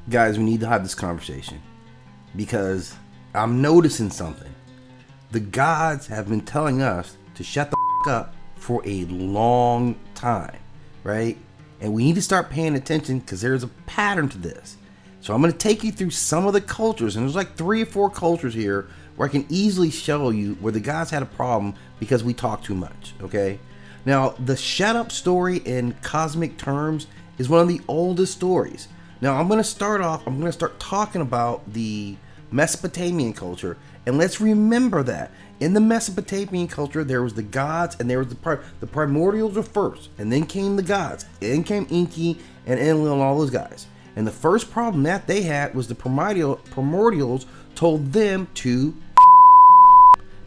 Guys, we need to have this conversation because I'm noticing something. The gods have been telling us to shut the up for a long time, right? And we need to start paying attention because there's a pattern to this. So I'm going to take you through some of the cultures, and there's like 3 or 4 cultures here where I can easily show you where the gods had a problem because we talk too much, okay? Now, the shut up story in cosmic terms is one of the oldest stories. Now, I'm going to start talking about the Mesopotamian culture, and let's remember that in the Mesopotamian culture, there was the gods, and there was the primordials were first, and then came the gods, and then came Enki and Enlil and all those guys. And the first problem that they had was the primordials told them to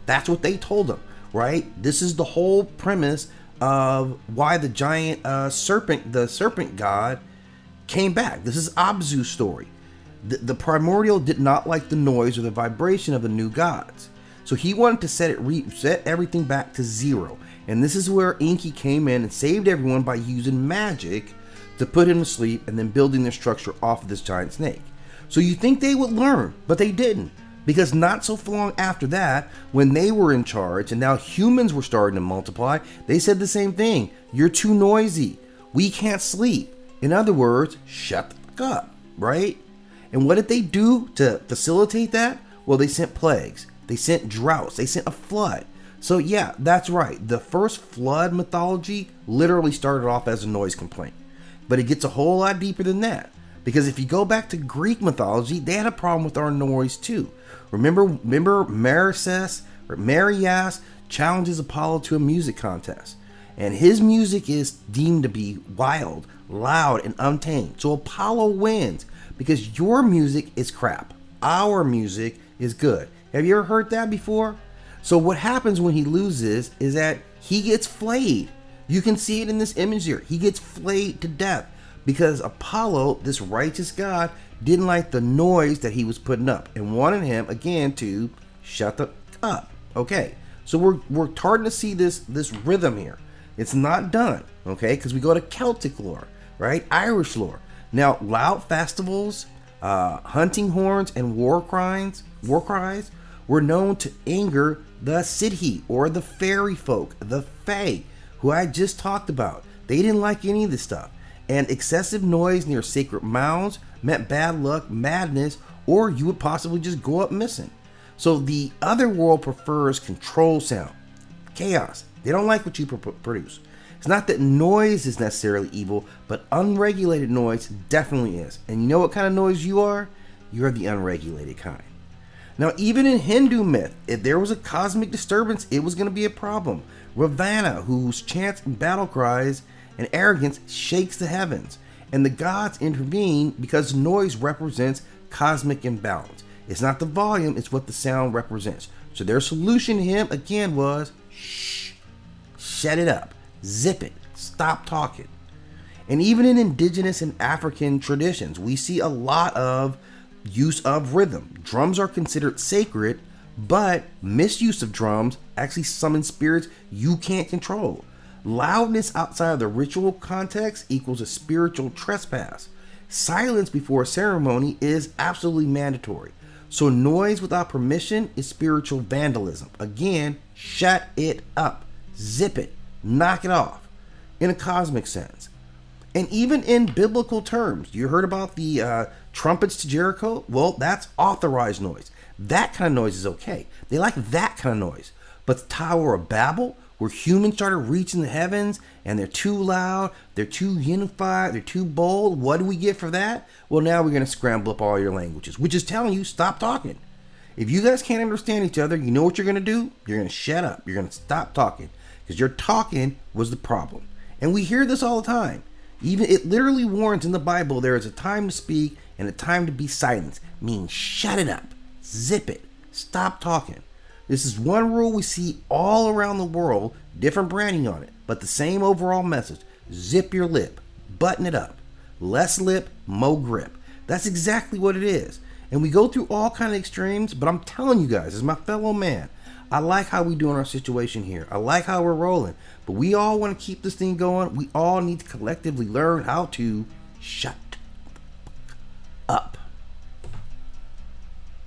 that's what they told them, right? This is the whole premise of why the giant serpent god came back. This is Abzu's story. The primordial did not like the noise or the vibration of the new gods. So he wanted to set everything back to 0. And this is where Enki came in and saved everyone by using magic to put him to sleep and then building their structure off of this giant snake. So you think they would learn, but they didn't. Because not so long after that, when they were in charge and now humans were starting to multiply, they said the same thing. You're too noisy. We can't sleep. In other words, shut the fuck up, right? And what did they do to facilitate that? Well, they sent plagues. They sent droughts. They sent a flood. So yeah, that's right. The first flood mythology literally started off as a noise complaint. But it gets a whole lot deeper than that. Because if you go back to Greek mythology, they had a problem with our noise too. Remember Marius challenges Apollo to a music contest. And his music is deemed to be wild, loud, and untamed. So Apollo wins because your music is crap. Our music is good. Have you ever heard that before? So what happens when he loses is that he gets flayed. You can see it in this image here. He gets flayed to death because Apollo, this righteous god, didn't like the noise that he was putting up and wanted him again to shut the up. Okay, so we're starting to see this rhythm here. It's not done, okay, because we go to Celtic lore, right? Irish lore. Now, loud festivals, hunting horns, and war cries were known to anger the Sidhi, or the fairy folk, the Fae, who I just talked about. They didn't like any of this stuff. And excessive noise near sacred mounds meant bad luck, madness, or you would possibly just go up missing. So the other world prefers control sound, chaos. They don't like what you produce. It's not that noise is necessarily evil, but unregulated noise definitely is. And you know what kind of noise you are? You're the unregulated kind. Now, even in Hindu myth, if there was a cosmic disturbance, it was going to be a problem. Ravana, whose chants and battle cries and arrogance shakes the heavens, and the gods intervene because noise represents cosmic imbalance. It's not the volume, it's what the sound represents. So their solution to him again was shh, shut it up, zip it, stop talking. And even in indigenous and African traditions, we see a lot of use of rhythm. Drums are considered sacred, but misuse of drums actually summons spirits you can't control. Loudness outside of the ritual context equals a spiritual trespass. Silence before a ceremony is absolutely mandatory. So noise without permission is spiritual vandalism. Again, shut it up, zip it, knock it off, in a cosmic sense. And even in biblical terms, you heard about the trumpets to Jericho? Well, that's authorized noise. That kind of noise is okay. They like that kind of noise. But the Tower of Babel, where humans started reaching the heavens and they're too loud, they're too unified, they're too bold, what do we get for that? Well, now we're going to scramble up all your languages, which is telling you, stop talking. If you guys can't understand each other, you know what you're going to do? You're going to shut up. You're going to stop talking because your talking was the problem. And we hear this all the time. Even it literally warns in the Bible there is a time to speak and a time to be silent. Means shut it up, zip it, stop talking. This is one rule we see all around the world, different branding on it, but the same overall message. Zip your lip, button it up. Less lip, more grip. That's exactly what it is. And we go through all kind of extremes, but I'm telling you guys, as my fellow man, I like how we do in our situation here. I like how we're rolling, but we all want to keep this thing going. We all need to collectively learn how to shut up.